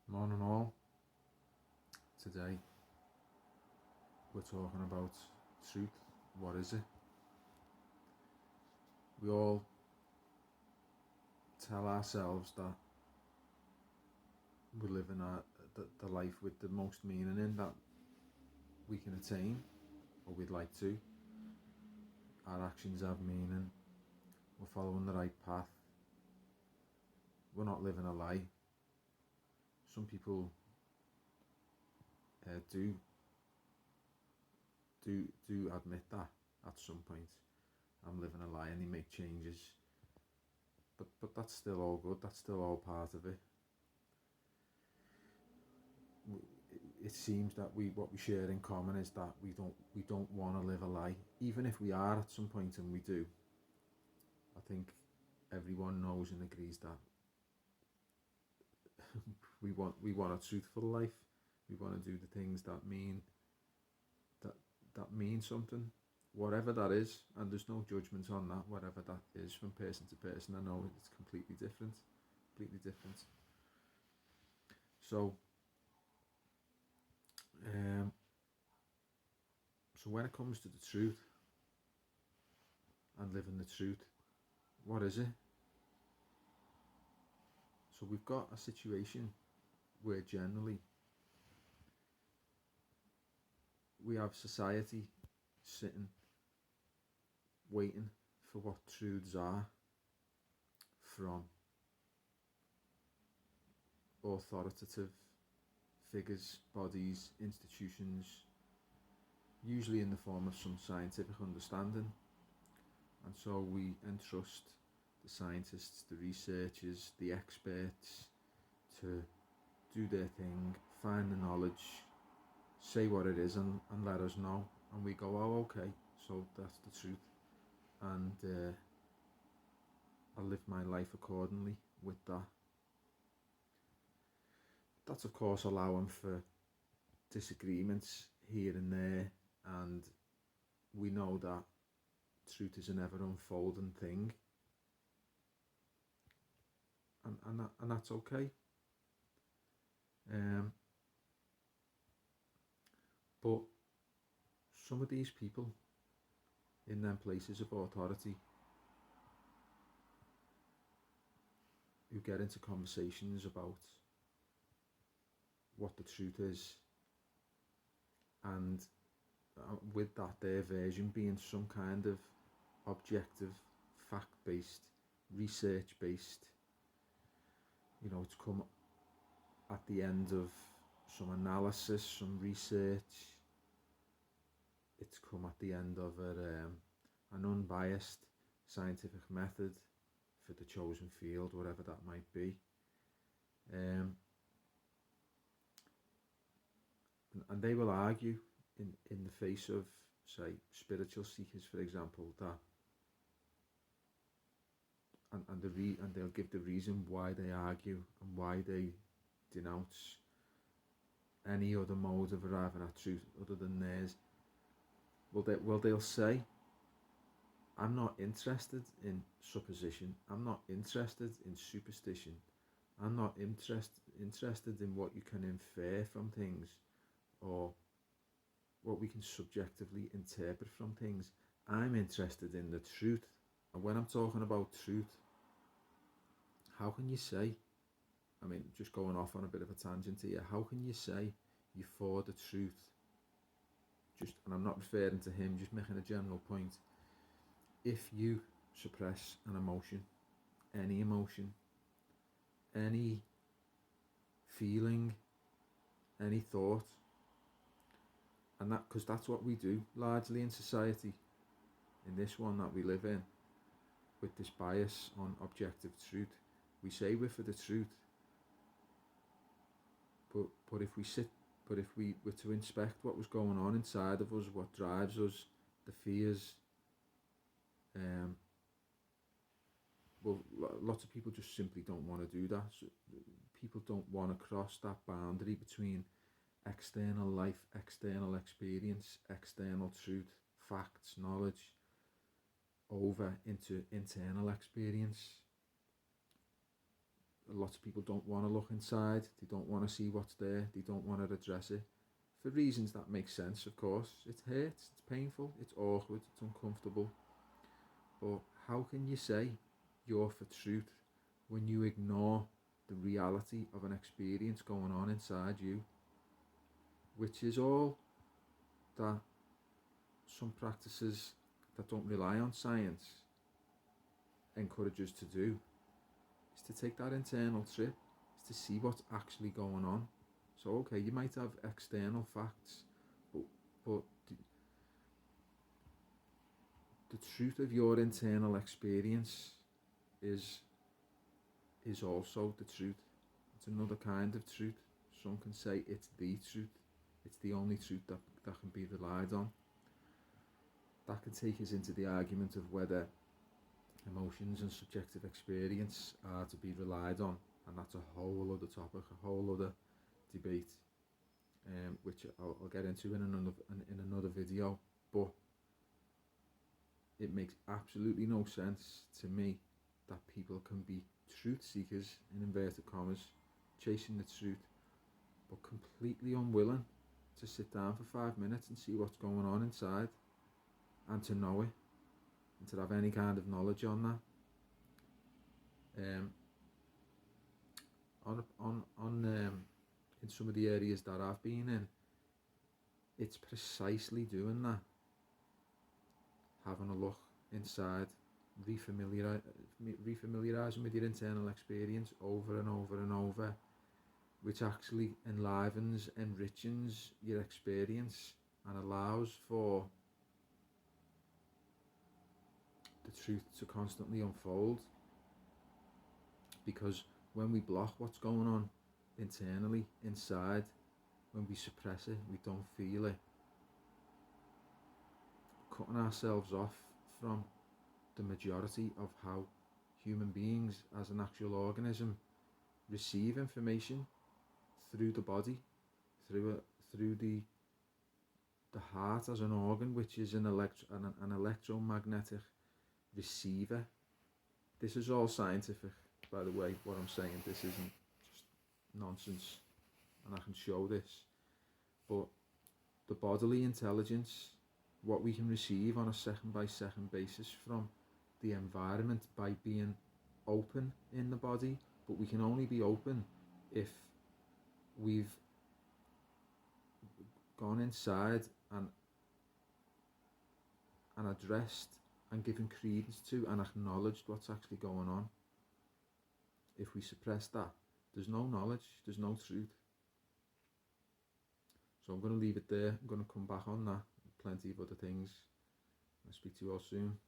Morning all. Today we're talking about truth. What is it? We all tell ourselves that we're living the life with the most meaning in that we can attain, or we'd like to. Our actions have meaning. We're following the right path. We're not living a lie. Some people do admit that at some point. I'm living a lie, and they make changes. But that's still all good. That's still all part of it. It seems that what we share in common is that we don't want to live a lie, even if we are at some point, and we do. I think everyone knows and agrees that we want a truthful life. We want to do the things that mean something, whatever that is, and there's no judgment on that. Whatever that is from person to person, I know it's completely different. So when it comes to the truth and living the truth, what is it? So we've got a situation where generally we have society sitting waiting for what truths are from authoritative figures, bodies, institutions, usually in the form of some scientific understanding. And so we entrust the scientists, the researchers, the experts to do their thing, find the knowledge, say what it is, and let us know. And we go, oh, okay, so that's the truth. And I'll live my life accordingly with that. That's of course allowing for disagreements here and there, and we know that truth is an ever unfolding thing, and that's okay. But some of these people in them places of authority who get into conversations about what the truth is, and with that their version being some kind of objective, fact-based, research-based, it's come at the end of some analysis, some research. It's come at the end of an unbiased scientific method for the chosen field, whatever that might be. And they will argue in the face of, say, spiritual seekers, for example, that and they'll give the reason why they argue and why they denounce any other mode of arriving at truth other than theirs. They'll say, I'm not interested in supposition, I'm not interested in superstition, I'm not interested in what you can infer from things or what we can subjectively interpret from things. I'm interested in the truth. And when I'm talking about truth, how can you say, just going off on a bit of a tangent here, how can you say you're for the truth? And I'm not referring to him, just making a general point. If you suppress an emotion, any feeling, any thought, and because that's what we do largely in society, in this one that we live in, with this bias on objective truth. We say we're for the truth, but if we were to inspect what was going on inside of us, what drives us, the fears, lots of people just simply don't want to do that. So people don't want to cross that boundary between external life, external experience, external truth, facts, knowledge, over into internal experience. lots of people don't want to look inside, they don't want to see what's there, they don't want to address it. For reasons that make sense, of course. It hurts, it's painful, it's awkward, it's uncomfortable. But how can you say you're for truth when you ignore the reality of an experience going on inside you? Which is all that some practices that don't rely on science encourage us to do, is to take that internal trip, is to see what's actually going on. So okay, you might have external facts, but the truth of your internal experience is also the truth. It's another kind of truth. Some can say it's the truth. It's the only truth that can be relied on. That can take us into the argument of whether emotions and subjective experience are to be relied on, and that's a whole other topic, a whole other debate, which I'll get into in another video. But it makes absolutely no sense to me that people can be truth seekers, in inverted commas, chasing the truth, but completely unwilling to sit down for 5 minutes and see what's going on inside, and to know it, and to have any kind of knowledge on that. In some of the areas that I've been in, it's precisely doing that. Having a look inside, refamiliarising with your internal experience over and over and over, which actually enlivens, enriches your experience, and allows for the truth to constantly unfold. Because when we block what's going on internally, inside, when we suppress it, we don't feel it, cutting ourselves off from the majority of how human beings as an actual organism receive information through the body, through the heart as an organ, which is an electromagnetic receiver. This is all scientific, by the way, what I'm saying. This isn't just nonsense, and I can show this. But the bodily intelligence, what we can receive on a second by second basis from the environment by being open in the body, but we can only be open if we've gone inside and addressed and given credence to and acknowledged what's actually going on. If we suppress that, there's no knowledge, there's no truth. So I'm going to leave it there. I'm going to come back on that, plenty of other things. I'll speak to you all soon.